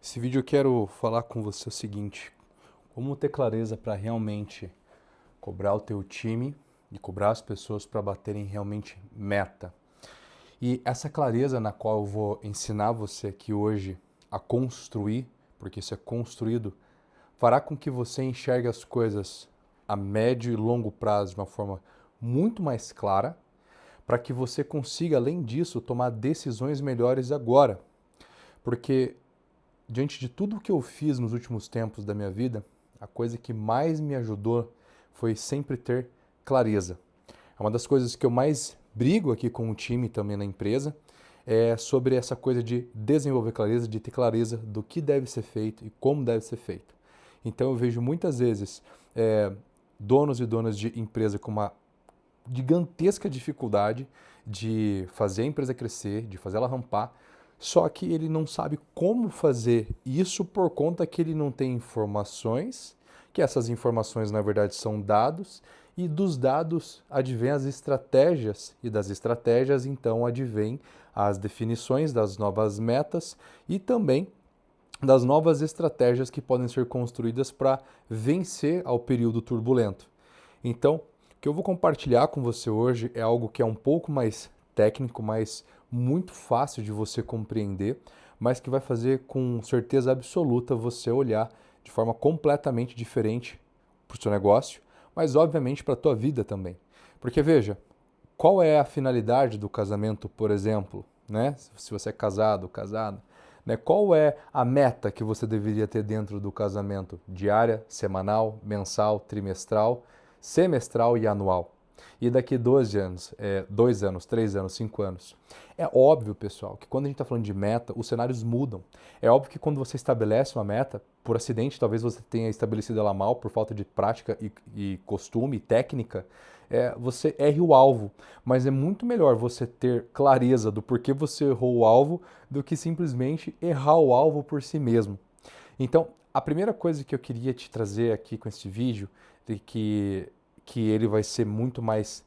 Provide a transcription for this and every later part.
Esse vídeo eu quero falar com você o seguinte: como ter clareza para realmente cobrar o teu time e cobrar as pessoas para baterem realmente meta. E essa clareza na qual eu vou ensinar você aqui hoje a construir, porque isso é construído, fará com que você enxergue as coisas a médio e longo prazo de uma forma muito mais clara, para que você consiga, além disso, tomar decisões melhores agora. Porque diante de tudo que eu fiz nos últimos tempos da minha vida, a coisa que mais me ajudou foi sempre ter clareza. É uma das coisas que eu mais brigo aqui com o time também na empresa, é sobre essa coisa de desenvolver clareza, de ter clareza do que deve ser feito e como deve ser feito. Então eu vejo muitas vezes donos e donas de empresa com uma gigantesca dificuldade de fazer a empresa crescer, de fazer ela rampar, só que ele não sabe como fazer isso por conta que ele não tem informações, que essas informações na verdade são dados, e dos dados advém as estratégias, e das estratégias então advém as definições das novas metas e também das novas estratégias que podem ser construídas para vencer ao período turbulento. Então, o que eu vou compartilhar com você hoje é algo que é um pouco mais técnico, mas muito fácil de você compreender, mas que vai fazer com certeza absoluta você olhar de forma completamente diferente para o seu negócio, mas obviamente para a tua vida também. Porque veja, qual é a finalidade do casamento, por exemplo, né? Se você é casado, casada, né? Qual é a meta que você deveria ter dentro do casamento? Diária, semanal, mensal, trimestral, semestral e anual. E daqui 12 anos, 2 anos, 3 anos, 5 anos. É óbvio, pessoal, que quando a gente está falando de meta, os cenários mudam. É óbvio que quando você estabelece uma meta, por acidente, talvez você tenha estabelecido ela mal, por falta de prática e costume, técnica, você erre o alvo. Mas é muito melhor você ter clareza do porquê você errou o alvo do que simplesmente errar o alvo por si mesmo. Então, a primeira coisa que eu queria te trazer aqui com este vídeo, de que ele vai ser muito mais,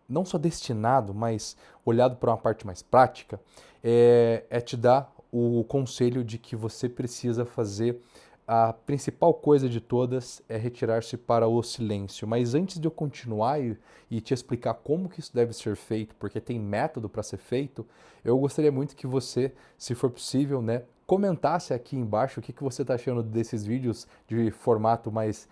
não só destinado, mas olhado para uma parte mais prática, é te dar o conselho de que você precisa fazer a principal coisa de todas é retirar-se para o silêncio. Mas antes de eu continuar e te explicar como que isso deve ser feito, porque tem método para ser feito, eu gostaria muito que você, se for possível, né, comentasse aqui embaixo o que você está achando desses vídeos de formato mais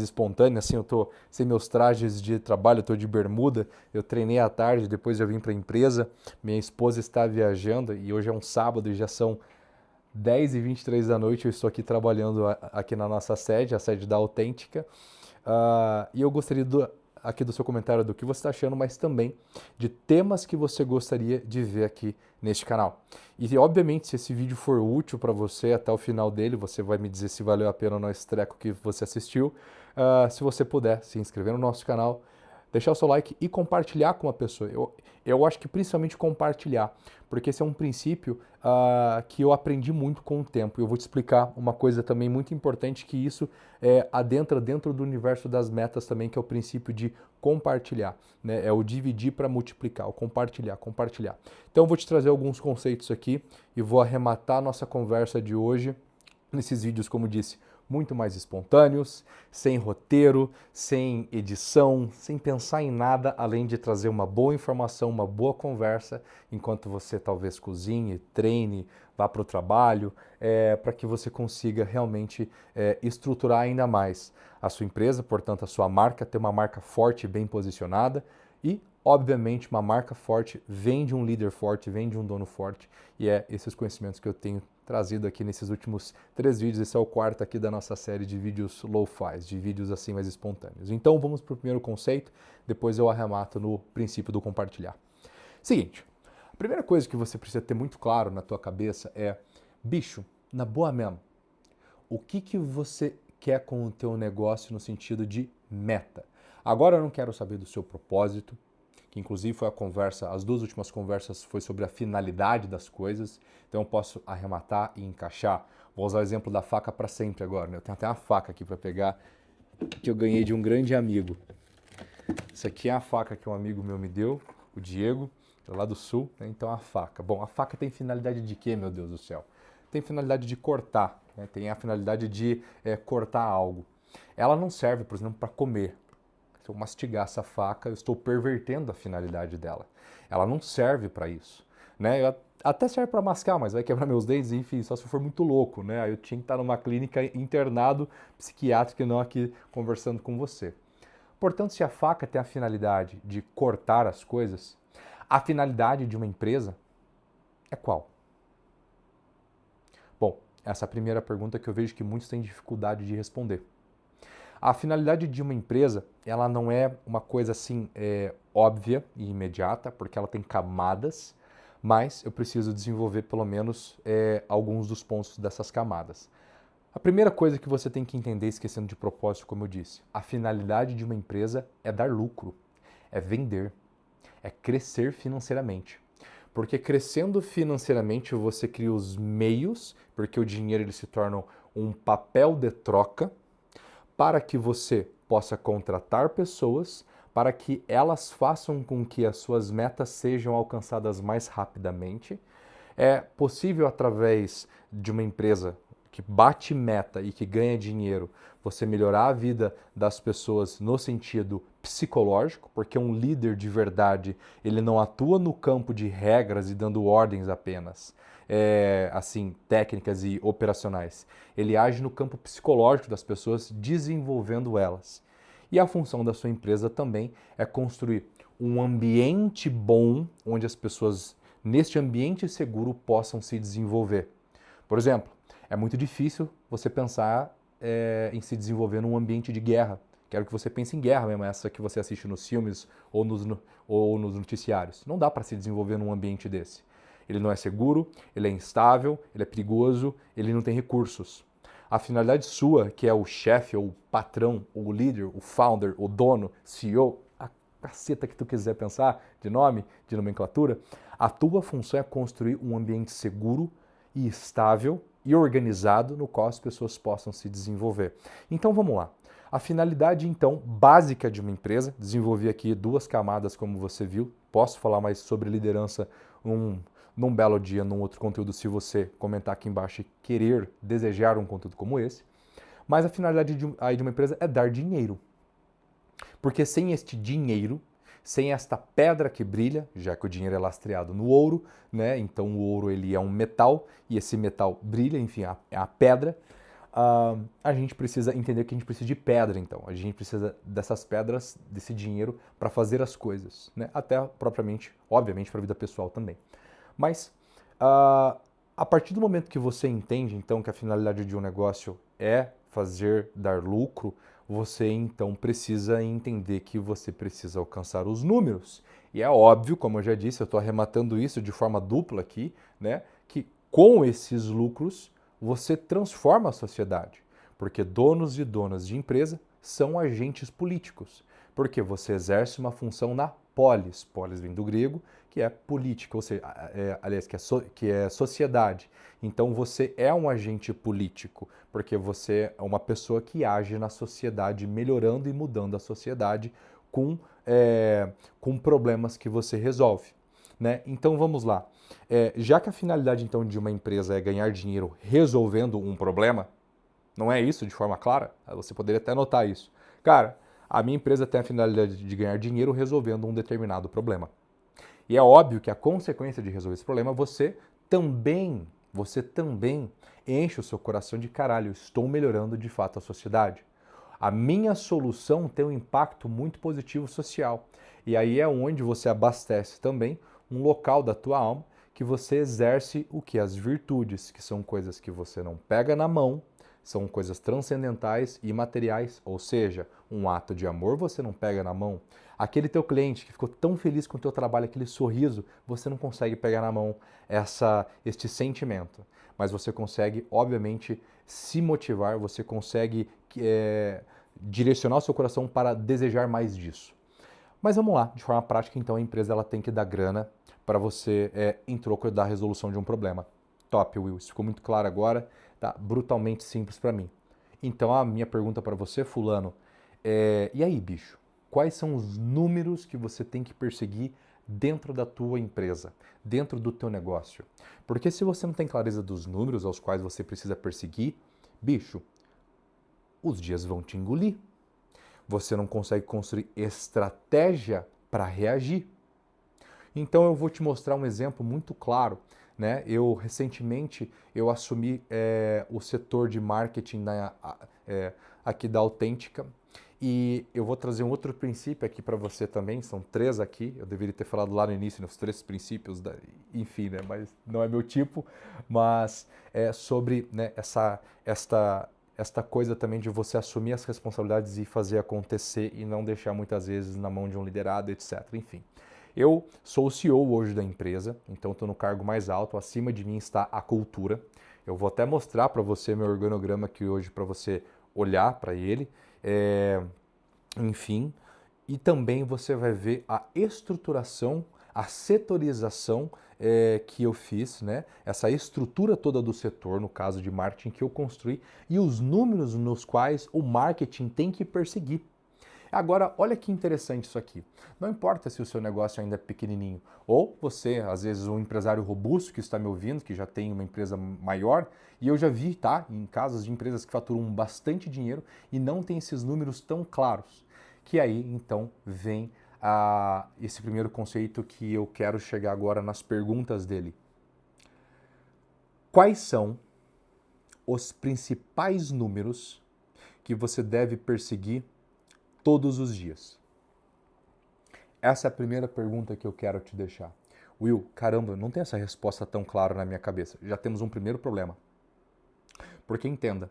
espontâneo. Assim, eu estou sem meus trajes de trabalho, eu estou de bermuda, eu treinei à tarde, depois eu vim para a empresa, minha esposa está viajando e hoje é um sábado e já são 10h23 da noite, eu estou aqui trabalhando aqui na nossa sede, a sede da Autêntica, e eu gostaria aqui do seu comentário do que você está achando, mas também de temas que você gostaria de ver aqui neste canal. E obviamente, se esse vídeo for útil para você até o final dele, você vai me dizer se valeu a pena ou não esse treco que você assistiu. Se você puder se inscrever no nosso canal, deixar o seu like e compartilhar com uma pessoa. Eu acho que principalmente compartilhar, porque esse é um princípio que eu aprendi muito com o tempo. Eu vou te explicar uma coisa também muito importante, que isso adentra dentro do universo das metas também, que é o princípio de compartilhar, né? É o dividir para multiplicar, o compartilhar, compartilhar. Então eu vou te trazer alguns conceitos aqui e vou arrematar a nossa conversa de hoje nesses vídeos, como disse, muito mais espontâneos, sem roteiro, sem edição, sem pensar em nada, além de trazer uma boa informação, uma boa conversa, enquanto você talvez cozinhe, treine, vá para o trabalho, para que você consiga realmente estruturar ainda mais a sua empresa, portanto a sua marca, ter uma marca forte e bem posicionada e, obviamente, uma marca forte vem de um líder forte, vem de um dono forte, e é esses conhecimentos que eu tenho trazido aqui nesses últimos 3 vídeos. Esse é o quarto aqui da nossa série de vídeos low-fi, de vídeos assim mais espontâneos. Então vamos para o primeiro conceito, depois eu arremato no princípio do compartilhar. Seguinte, a primeira coisa que você precisa ter muito claro na tua cabeça é, bicho, na boa mesmo, o que você quer com o teu negócio no sentido de meta? Agora eu não quero saber do seu propósito, que inclusive foi a conversa, as 2 últimas conversas foi sobre a finalidade das coisas, então eu posso arrematar e encaixar. Vou usar o exemplo da faca para sempre agora, né? Eu tenho até uma faca aqui para pegar, que eu ganhei de um grande amigo. Isso aqui é a faca que um amigo meu me deu, o Diego, lá do Sul, né? Então a faca. Bom, a faca tem finalidade de quê, meu Deus do céu? tem finalidade de cortar, né? Tem a finalidade de cortar algo. Ela não serve, por exemplo, para comer. Se eu mastigar essa faca, eu estou pervertendo a finalidade dela. Ela não serve para isso, né? Até serve para mascar, mas vai quebrar meus dentes, enfim, só se eu for muito louco, né? Aí eu tinha que estar numa clínica internado psiquiátrico e não aqui conversando com você. Portanto, se a faca tem a finalidade de cortar as coisas, a finalidade de uma empresa é qual? Bom, essa é a primeira pergunta que eu vejo que muitos têm dificuldade de responder. A finalidade de uma empresa, ela não é uma coisa assim óbvia e imediata, porque ela tem camadas, mas eu preciso desenvolver pelo menos alguns dos pontos dessas camadas. A primeira coisa que você tem que entender, esquecendo de propósito, como eu disse, a finalidade de uma empresa é dar lucro, é vender, é crescer financeiramente. Porque crescendo financeiramente você cria os meios, porque o dinheiro ele se torna um papel de troca, para que você possa contratar pessoas, para que elas façam com que as suas metas sejam alcançadas mais rapidamente. É possível, através de uma empresa que bate meta e que ganha dinheiro, você melhorar a vida das pessoas no sentido psicológico, porque um líder de verdade, ele não atua no campo de regras e dando ordens apenas, assim, técnicas e operacionais. Ele age no campo psicológico das pessoas, desenvolvendo elas. E a função da sua empresa também é construir um ambiente bom, onde as pessoas, neste ambiente seguro, possam se desenvolver. Por exemplo, é muito difícil você pensar em se desenvolver num ambiente de guerra. Quero que você pense em guerra mesmo, essa que você assiste nos filmes ou nos noticiários. Não dá para se desenvolver num ambiente desse. Ele não é seguro, ele é instável, ele é perigoso, ele não tem recursos. A finalidade sua, que é o chefe, ou o patrão, ou o líder, o founder, o dono, CEO, a caceta que tu quiser pensar de nome, de nomenclatura, a tua função é construir um ambiente seguro e estável e organizado no qual as pessoas possam se desenvolver. Então vamos lá. A finalidade, então, básica de uma empresa, desenvolvi aqui duas camadas, como você viu. Posso falar mais sobre liderança num belo dia, num outro conteúdo, se você comentar aqui embaixo e querer, desejar um conteúdo como esse. Mas a finalidade de uma empresa é dar dinheiro. Porque sem este dinheiro, sem esta pedra que brilha, já que o dinheiro é lastreado no ouro, né? Então o ouro ele é um metal e esse metal brilha, enfim, é a pedra. A gente precisa entender que a gente precisa de pedra, então. A gente precisa dessas pedras, desse dinheiro para fazer as coisas, né? Até propriamente, obviamente, para a vida pessoal também. Mas a partir do momento que você entende, então, que a finalidade de um negócio é dar lucro, você então precisa entender que você precisa alcançar os números. E é óbvio, como eu já disse, eu estou arrematando isso de forma dupla aqui, né? Que com esses lucros você transforma a sociedade. Porque donos e donas de empresa são agentes políticos. Porque você exerce uma função na polis. Polis vem do grego, que é política, ou seja, aliás, que é sociedade. Então você é um agente político, porque você é uma pessoa que age na sociedade, melhorando e mudando a sociedade com problemas que você resolve, né? Então vamos lá. Já que a finalidade então de uma empresa é ganhar dinheiro resolvendo um problema, não é isso de forma clara? Você poderia até notar isso. Cara, a minha empresa tem a finalidade de ganhar dinheiro resolvendo um determinado problema. E é óbvio que a consequência de resolver esse problema, você também enche o seu coração de caralho, estou melhorando de fato a sociedade. A minha solução tem um impacto muito positivo social. E aí é onde você abastece também um local da tua alma que você exerce o que? As virtudes, que são coisas que você não pega na mão, são coisas transcendentais e materiais, ou seja, um ato de amor você não pega na mão. Aquele teu cliente que ficou tão feliz com o teu trabalho, aquele sorriso, você não consegue pegar na mão este sentimento. Mas você consegue, obviamente, se motivar, você consegue direcionar o seu coração para desejar mais disso. Mas vamos lá, de forma prática, então a empresa ela tem que dar grana para você em troco da resolução de um problema. Top, Will, isso ficou muito claro agora, tá brutalmente simples para mim. Então a minha pergunta para você, fulano, e aí, bicho, quais são os números que você tem que perseguir dentro da tua empresa, dentro do teu negócio. Porque se você não tem clareza dos números aos quais você precisa perseguir, bicho, os dias vão te engolir. Você não consegue construir estratégia para reagir. Então eu vou te mostrar um exemplo muito claro, né? Recentemente eu assumi o setor de marketing aqui da Autêntica e eu vou trazer um outro princípio aqui para você também. São 3 aqui. Eu deveria ter falado lá no início, né, os 3 princípios, enfim, né? Mas não é meu tipo. Mas é sobre, né, esta coisa também de você assumir as responsabilidades e fazer acontecer e não deixar muitas vezes na mão de um liderado, etc. Enfim. Eu sou o CEO hoje da empresa, então estou no cargo mais alto, acima de mim está a cultura. Eu vou até mostrar para você meu organograma aqui hoje para você olhar para ele. Enfim, e também você vai ver a estruturação, a setorização que eu fiz, né? Essa estrutura toda do setor, no caso de marketing, que eu construí e os números nos quais o marketing tem que perseguir. Agora, olha que interessante isso aqui. Não importa se o seu negócio ainda é pequenininho, ou você, às vezes, um empresário robusto que está me ouvindo, que já tem uma empresa maior, e eu já vi, tá, em casos de empresas que faturam bastante dinheiro e não tem esses números tão claros. Que aí, então, vem esse primeiro conceito que eu quero chegar agora nas perguntas dele. Quais são os principais números que você deve perseguir todos os dias? Essa é a primeira pergunta que eu quero te deixar. Will, caramba, não tem essa resposta tão clara na minha cabeça. Já temos um primeiro problema. Porque entenda,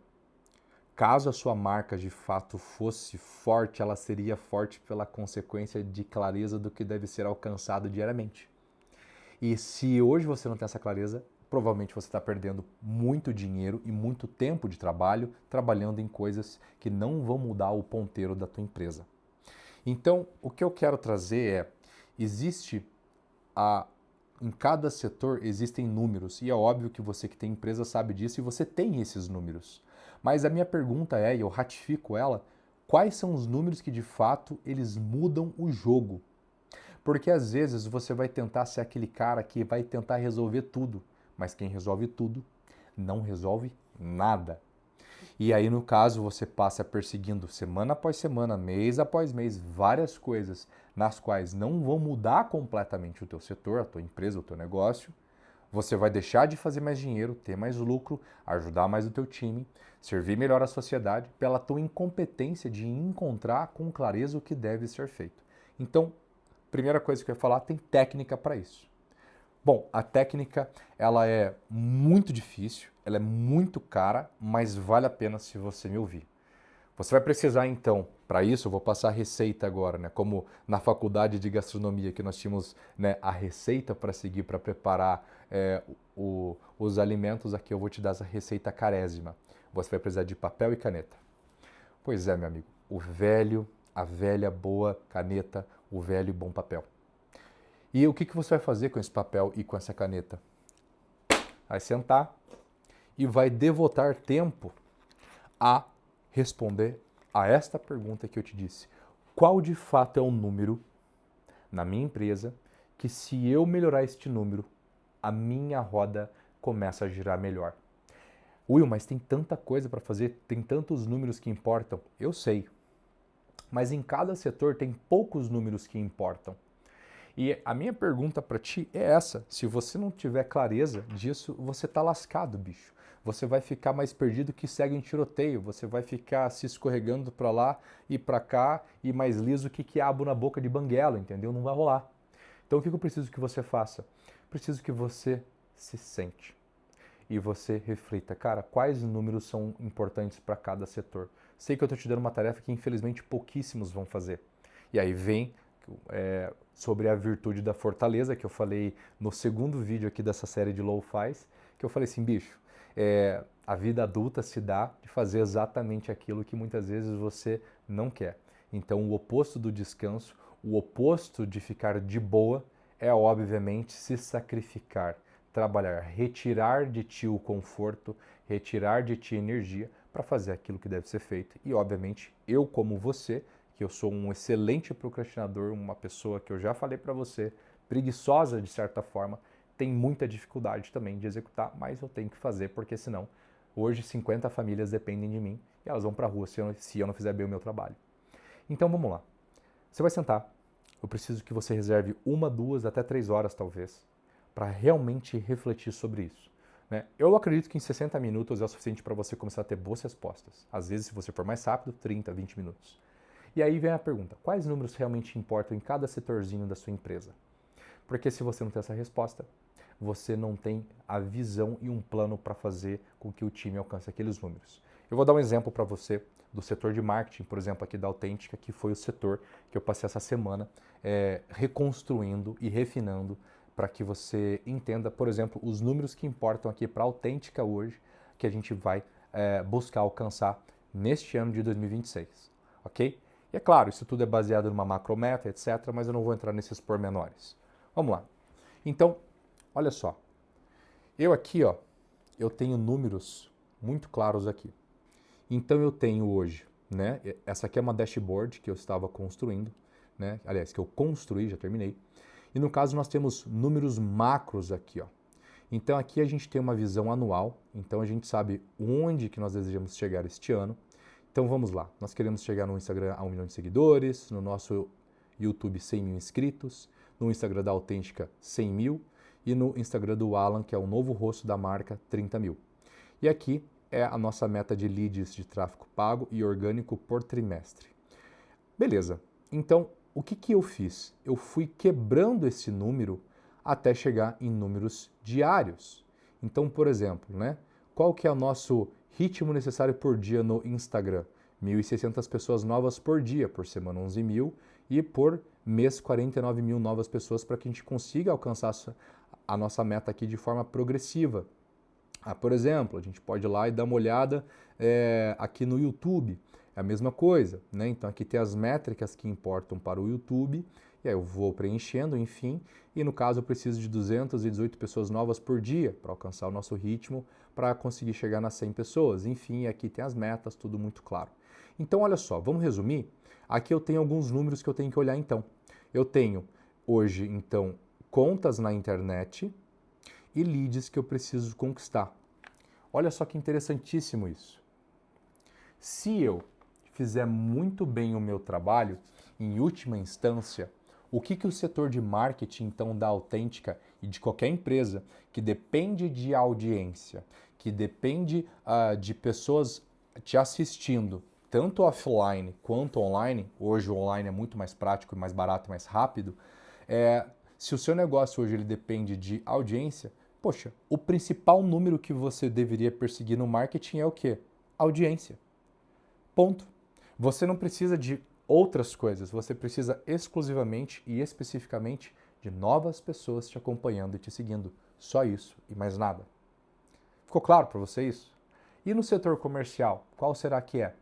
caso a sua marca de fato fosse forte, ela seria forte pela consequência de clareza do que deve ser alcançado diariamente. E se hoje você não tem essa clareza, provavelmente você está perdendo muito dinheiro e muito tempo de trabalho trabalhando em coisas que não vão mudar o ponteiro da tua empresa. Então, o que eu quero trazer em cada setor existem números, e é óbvio que você que tem empresa sabe disso e você tem esses números. Mas a minha pergunta e eu ratifico ela, quais são os números que de fato eles mudam o jogo? Porque às vezes você vai tentar ser aquele cara que vai tentar resolver tudo, mas quem resolve tudo não resolve nada. E aí, no caso, você passa perseguindo semana após semana, mês após mês, várias coisas nas quais não vão mudar completamente o teu setor, a tua empresa, o teu negócio. Você vai deixar de fazer mais dinheiro, ter mais lucro, ajudar mais o teu time, servir melhor a sociedade pela tua incompetência de encontrar com clareza o que deve ser feito. Então, primeira coisa que eu ia falar, tem técnica para isso. Bom, a técnica ela é muito difícil, ela é muito cara, mas vale a pena se você me ouvir. Você vai precisar então, para isso, eu vou passar a receita agora, né? Como na faculdade de gastronomia que nós tínhamos, né, a receita para seguir para preparar os alimentos, aqui eu vou te dar essa receita carésima. Você vai precisar de papel e caneta. Pois é, meu amigo, a velha boa caneta, o velho e bom papel. E o que você vai fazer com esse papel e com essa caneta? Vai sentar e vai devotar tempo a responder a esta pergunta que eu te disse. Qual de fato é o número na minha empresa que, se eu melhorar este número, a minha roda começa a girar melhor? Will, mas tem tanta coisa para fazer, tem tantos números que importam. Eu sei, mas em cada setor tem poucos números que importam. E a minha pergunta para ti é essa: se você não tiver clareza disso, você tá lascado, bicho. Você vai ficar mais perdido que segue em tiroteio, você vai ficar se escorregando para lá e para cá e mais liso que quiabo na boca de banguela, entendeu? Não vai rolar. Então o que eu preciso que você faça? Preciso que você se sente e você reflita, cara, quais números são importantes para cada setor. Sei que eu estou te dando uma tarefa que infelizmente pouquíssimos vão fazer. E aí vem sobre a virtude da fortaleza, que eu falei no segundo vídeo aqui dessa série de Low-Fis, que eu falei assim, bicho, a vida adulta se dá de fazer exatamente aquilo que muitas vezes você não quer. Então, o oposto do descanso, o oposto de ficar de boa, é obviamente se sacrificar, trabalhar, retirar de ti o conforto, retirar de ti a energia para fazer aquilo que deve ser feito. E, obviamente, eu como você, que eu sou um excelente procrastinador, uma pessoa que eu já falei para você, preguiçosa de certa forma, tem muita dificuldade também de executar, mas eu tenho que fazer porque senão hoje 50 famílias dependem de mim e elas vão para a rua se eu não fizer bem o meu trabalho. Então vamos lá. Você vai sentar. Eu preciso que você reserve 1, 2, até 3 horas talvez, para realmente refletir sobre isso. Né? Eu acredito que em 60 minutos é o suficiente para você começar a ter boas respostas. Às vezes, se você for mais rápido, 30, 20 minutos. E aí vem a pergunta, quais números realmente importam em cada setorzinho da sua empresa? Porque se você não tem essa resposta, você não tem a visão e um plano para fazer com que o time alcance aqueles números. Eu vou dar um exemplo para você do setor de marketing, por exemplo, aqui da Autêntica, que foi o setor que eu passei essa semana reconstruindo e refinando para que você entenda, por exemplo, os números que importam aqui para a Autêntica hoje, que a gente vai buscar alcançar neste ano de 2026, ok? E é claro, isso tudo é baseado numa macrometa, etc., mas eu não vou entrar nesses pormenores. Vamos lá. Então, olha só. Eu aqui, ó, eu tenho números muito claros aqui. Então eu tenho hoje, né? Essa aqui é uma dashboard que eu estava construindo, né? Aliás, que eu construí, já terminei. E no caso nós temos números macros aqui, ó. Então aqui a gente tem uma visão anual, então a gente sabe onde que nós desejamos chegar este ano. Então vamos lá, nós queremos chegar no Instagram a 1 milhão de seguidores, no nosso YouTube 100 mil inscritos, no Instagram da Autêntica 100 mil e no Instagram do Alan, que é o novo rosto da marca, 30 mil. E aqui é a nossa meta de leads de tráfego pago e orgânico por trimestre. Beleza, então o que eu fiz? Eu fui quebrando esse número até chegar em números diários. Então, por exemplo, né, qual que é o nosso ritmo necessário por dia no Instagram? 1.600 pessoas novas por dia, por semana 11 mil e por mês 49 mil novas pessoas para que a gente consiga alcançar a nossa meta aqui de forma progressiva. Por exemplo, a gente pode ir lá e dar uma olhada aqui no YouTube, é a mesma coisa, né? Então aqui tem as métricas que importam para o YouTube, e aí eu vou preenchendo, enfim, e no caso eu preciso de 218 pessoas novas por dia para alcançar o nosso ritmo, para conseguir chegar nas 100 pessoas, enfim, aqui tem as metas, tudo muito claro. Então olha só, vamos resumir? Aqui eu tenho alguns números que eu tenho que olhar então. Eu tenho hoje, então, contas na internet, e leads que eu preciso conquistar. Olha só que interessantíssimo isso. Se eu fizer muito bem o meu trabalho, em última instância, o que o setor de marketing, então, da Autêntica e de qualquer empresa que depende de audiência, que depende de pessoas te assistindo, tanto offline quanto online, hoje o online é muito mais prático, mais barato, mais rápido, se o seu negócio hoje ele depende de audiência, poxa, o principal número que você deveria perseguir no marketing é o quê? Audiência. Ponto. Você não precisa de outras coisas, você precisa exclusivamente e especificamente de novas pessoas te acompanhando e te seguindo. Só isso e mais nada. Ficou claro para você isso? E no setor comercial, qual será que é?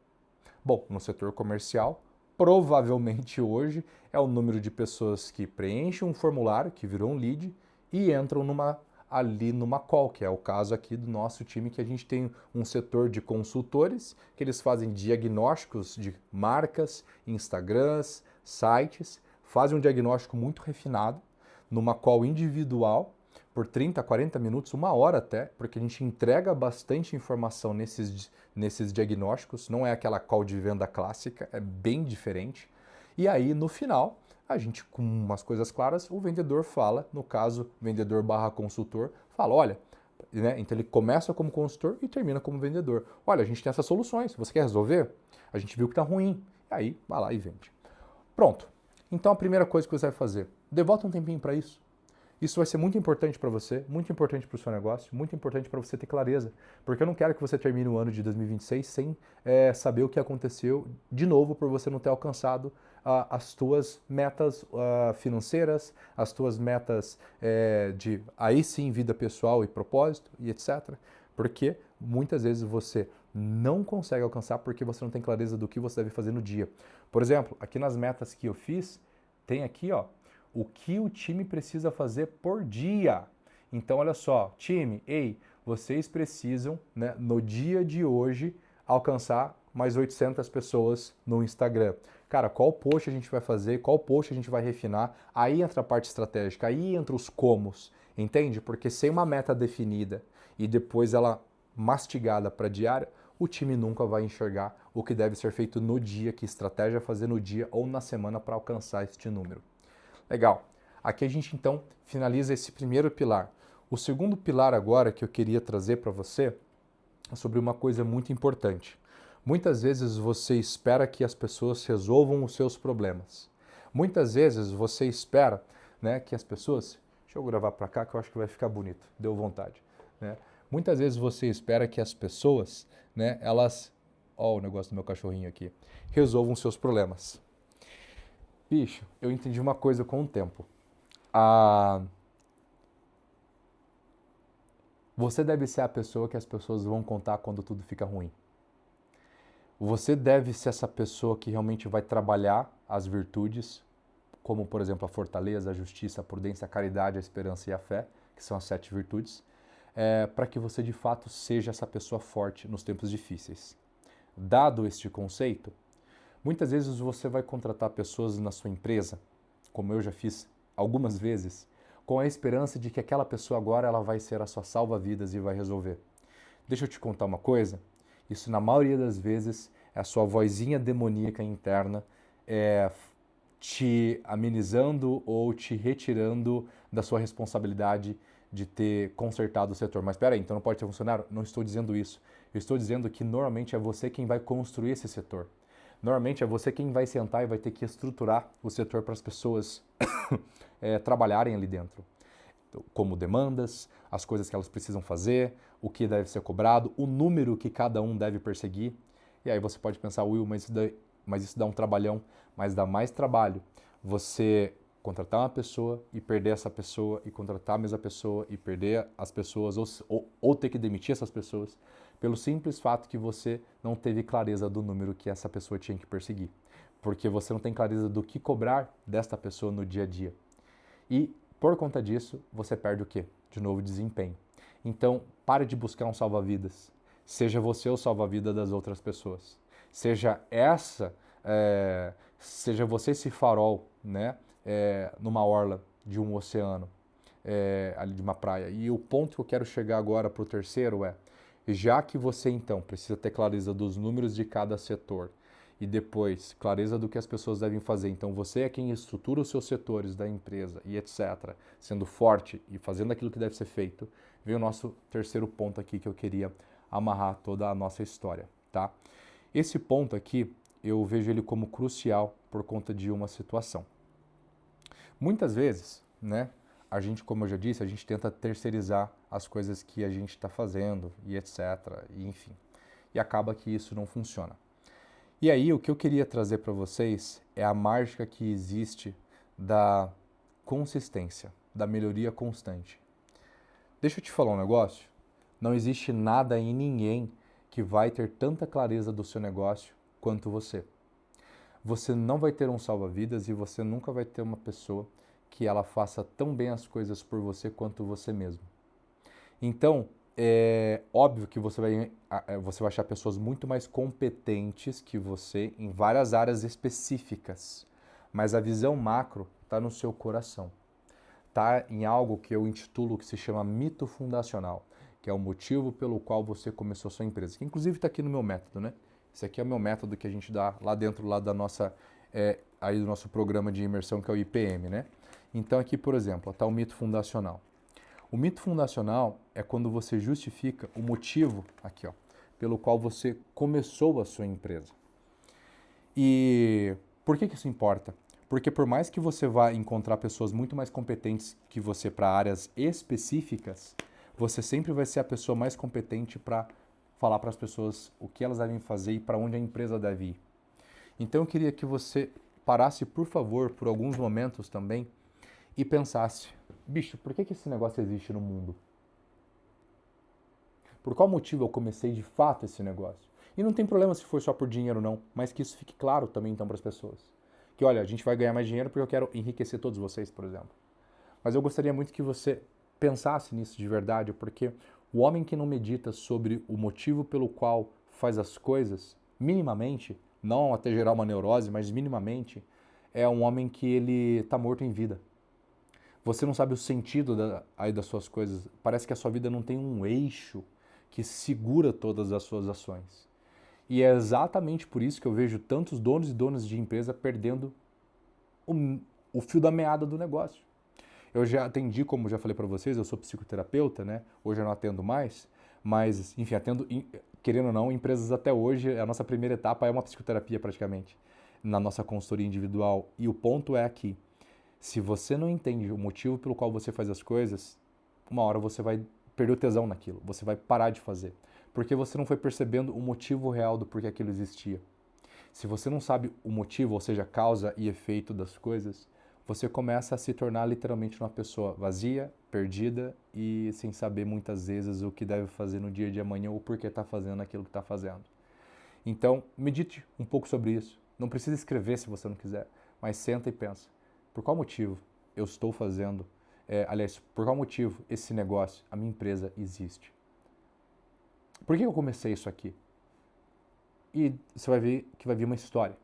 Bom, no setor comercial, provavelmente hoje é o número de pessoas que preenchem um formulário, que virou um lead, e entram ali numa call, que é o caso aqui do nosso time, que a gente tem um setor de consultores, que eles fazem diagnósticos de marcas, Instagrams, sites, fazem um diagnóstico muito refinado, numa call individual, por 30, 40 minutos, 1 hora até, porque a gente entrega bastante informação nesses diagnósticos, não é aquela call de venda clássica, é bem diferente. E aí, no final, a gente, com umas coisas claras, o vendedor fala, no caso, vendedor/consultor, fala, olha, né? Então ele começa como consultor e termina como vendedor. Olha, a gente tem essas soluções, você quer resolver? A gente viu que está ruim. Aí, vai lá e vende. Pronto. Então a primeira coisa que você vai fazer, devota um tempinho para isso. Isso vai ser muito importante para você, muito importante para o seu negócio, muito importante para você ter clareza. Porque eu não quero que você termine o ano de 2026 sem saber o que aconteceu de novo por você não ter alcançado as tuas metas financeiras, as tuas metas de, aí sim, vida pessoal e propósito e etc. Porque muitas vezes você não consegue alcançar porque você não tem clareza do que você deve fazer no dia. Por exemplo, aqui nas metas que eu fiz, tem aqui, ó, o que o time precisa fazer por dia. Então, olha só, time, ei, vocês precisam, né, no dia de hoje, alcançar mais 800 pessoas no Instagram. Cara, qual post a gente vai fazer, qual post a gente vai refinar, aí entra a parte estratégica, aí entra os comos, entende? Porque sem uma meta definida e depois ela mastigada para diária, o time nunca vai enxergar o que deve ser feito no dia, que estratégia fazer no dia ou na semana para alcançar este número. Legal. Aqui a gente então finaliza esse primeiro pilar. O segundo pilar agora que eu queria trazer para você é sobre uma coisa muito importante. Muitas vezes você espera que as pessoas resolvam os seus problemas. Muitas vezes você espera, né, que as pessoas... Deixa eu gravar para cá que eu acho que vai ficar bonito. Deu vontade. Né? Muitas vezes você espera que as pessoas, né, elas... Ó, o negócio do meu cachorrinho aqui. Resolvam os seus problemas. Bicho, eu entendi uma coisa com o tempo. Você deve ser a pessoa que as pessoas vão contar quando tudo fica ruim. Você deve ser essa pessoa que realmente vai trabalhar as virtudes, como, por exemplo, a fortaleza, a justiça, a prudência, a caridade, a esperança e a fé, que são as 7 virtudes, para que você, de fato, seja essa pessoa forte nos tempos difíceis. Dado este conceito, muitas vezes você vai contratar pessoas na sua empresa, como eu já fiz algumas vezes, com a esperança de que aquela pessoa agora ela vai ser a sua salva-vidas e vai resolver. Deixa eu te contar uma coisa, isso na maioria das vezes é a sua vozinha demoníaca interna te amenizando ou te retirando da sua responsabilidade de ter consertado o setor. Mas espera aí, então não pode ter funcionário? Não estou dizendo isso. Eu estou dizendo que normalmente é você quem vai construir esse setor. Normalmente é você quem vai sentar e vai ter que estruturar o setor para as pessoas trabalharem ali dentro. Como demandas, as coisas que elas precisam fazer, o que deve ser cobrado, o número que cada um deve perseguir. E aí você pode pensar, Will, mas isso dá um trabalhão, mas dá mais trabalho você contratar uma pessoa e perder essa pessoa, e contratar a mesma pessoa e perder as pessoas, ou ter que demitir essas pessoas, pelo simples fato que você não teve clareza do número que essa pessoa tinha que perseguir. Porque você não tem clareza do que cobrar desta pessoa no dia a dia. E por conta disso, você perde o quê? De novo, desempenho. Então, pare de buscar um salva-vidas. Seja você o salva-vida das outras pessoas. Seja você esse farol, né, numa orla de um oceano, ali de uma praia. E o ponto que eu quero chegar agora para o terceiro já que você então precisa ter clareza dos números de cada setor, e depois clareza do que as pessoas devem fazer. Então você é quem estrutura os seus setores da empresa e etc. Sendo forte e fazendo aquilo que deve ser feito, vem o nosso terceiro ponto aqui que eu queria amarrar toda a nossa história, tá? Esse ponto aqui eu vejo ele como crucial por conta de uma situação. Muitas vezes, né, a gente, como eu já disse, a gente tenta terceirizar as coisas que a gente está fazendo e etc. E enfim, e acaba que isso não funciona. E aí, o que eu queria trazer para vocês é a mágica que existe da consistência, da melhoria constante. Deixa eu te falar um negócio. Não existe nada e ninguém que vai ter tanta clareza do seu negócio quanto você. Você não vai ter um salva-vidas e você nunca vai ter uma pessoa que ela faça tão bem as coisas por você quanto você mesmo. Então, é óbvio que você vai achar pessoas muito mais competentes que você em várias áreas específicas, mas a visão macro está no seu coração. Está em algo que eu intitulo que se chama mito fundacional, que é o motivo pelo qual você começou a sua empresa, que inclusive está aqui no meu método, né? Esse aqui é o meu método que a gente dá lá dentro lá da nossa, aí do nosso programa de imersão que é o IPM, né? Então aqui, por exemplo, está o mito fundacional. O mito fundacional é quando você justifica o motivo, aqui ó, pelo qual você começou a sua empresa. E por que isso importa? Porque por mais que você vá encontrar pessoas muito mais competentes que você para áreas específicas, você sempre vai ser a pessoa mais competente para falar para as pessoas o que elas devem fazer e para onde a empresa deve ir. Então eu queria que você parasse, por favor, por alguns momentos também, e pensasse, bicho, por que esse negócio existe no mundo? Por qual motivo eu comecei de fato esse negócio? E não tem problema se for só por dinheiro não, mas que isso fique claro também então para as pessoas. Que olha, a gente vai ganhar mais dinheiro porque eu quero enriquecer todos vocês, por exemplo. Mas eu gostaria muito que você pensasse nisso de verdade, porque o homem que não medita sobre o motivo pelo qual faz as coisas minimamente, não até gerar uma neurose, mas minimamente, é um homem que ele está morto em vida. Você não sabe o sentido aí das suas coisas. Parece que a sua vida não tem um eixo que segura todas as suas ações. E é exatamente por isso que eu vejo tantos donos e donas de empresa perdendo o fio da meada do negócio. Eu já atendi, como já falei para vocês, eu sou psicoterapeuta, né? Hoje eu não atendo mais, mas, enfim, atendo, querendo ou não, empresas até hoje. A nossa primeira etapa é uma psicoterapia praticamente, na nossa consultoria individual. E o ponto é que, se você não entende o motivo pelo qual você faz as coisas, uma hora você vai perder o tesão naquilo, você vai parar de fazer, porque você não foi percebendo o motivo real do porquê aquilo existia. Se você não sabe o motivo, ou seja, causa e efeito das coisas, você começa a se tornar literalmente uma pessoa vazia, perdida e sem saber muitas vezes o que deve fazer no dia de amanhã ou por que está fazendo aquilo que está fazendo. Então, medite um pouco sobre isso. Não precisa escrever se você não quiser, mas senta e pensa. Por qual motivo eu estou fazendo, aliás, por qual motivo esse negócio, a minha empresa existe? Por que eu comecei isso aqui? E você vai ver que vai vir uma história.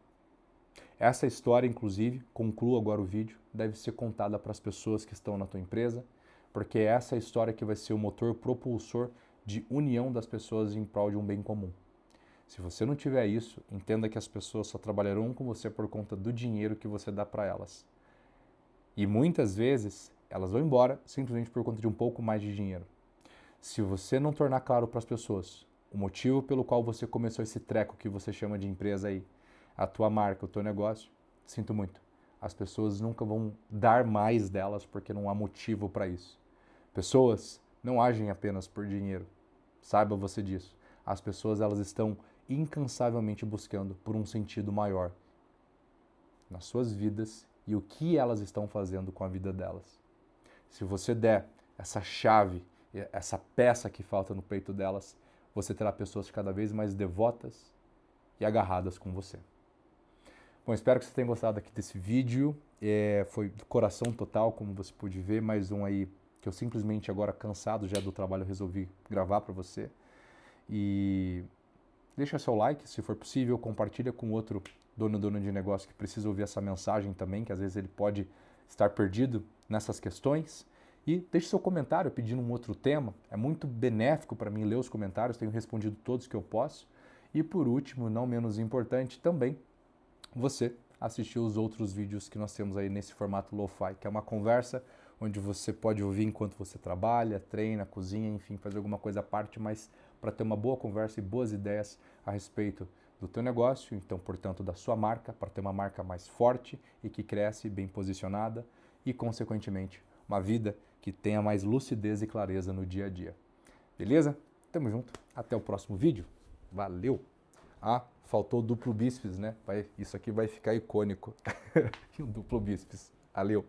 Essa história, inclusive, concluo agora o vídeo, deve ser contada para as pessoas que estão na tua empresa, porque é essa história que vai ser o motor propulsor de união das pessoas em prol de um bem comum. Se você não tiver isso, entenda que as pessoas só trabalharão com você por conta do dinheiro que você dá para elas. E muitas vezes elas vão embora simplesmente por conta de um pouco mais de dinheiro. Se você não tornar claro para as pessoas o motivo pelo qual você começou esse treco que você chama de empresa aí, a tua marca, o teu negócio, sinto muito. As pessoas nunca vão dar mais delas porque não há motivo para isso. Pessoas não agem apenas por dinheiro. Saiba você disso. As pessoas elas estão incansavelmente buscando por um sentido maior nas suas vidas e o que elas estão fazendo com a vida delas. Se você der essa chave, essa peça que falta no peito delas, você terá pessoas cada vez mais devotas e agarradas com você. Bom, espero que você tenha gostado aqui desse vídeo. Foi do coração total, como você pôde ver, mais um aí que eu simplesmente agora cansado já do trabalho resolvi gravar para você. E deixa seu like, se for possível, compartilha com outro dono de negócio que precisa ouvir essa mensagem também, que às vezes ele pode estar perdido nessas questões. E deixe seu comentário pedindo um outro tema. É muito benéfico para mim ler os comentários, tenho respondido todos que eu posso. E por último, não menos importante, também você assistir os outros vídeos que nós temos aí nesse formato Lo-Fi, que é uma conversa onde você pode ouvir enquanto você trabalha, treina, cozinha, enfim, faz alguma coisa à parte, mas para ter uma boa conversa e boas ideias a respeito do teu negócio, então, portanto, da sua marca, para ter uma marca mais forte e que cresce, bem posicionada e, consequentemente, uma vida que tenha mais lucidez e clareza no dia a dia. Beleza? Tamo junto. Até o próximo vídeo. Valeu! Ah, faltou o duplo bíceps, né? Isso aqui vai ficar icônico. O duplo bíceps. Valeu!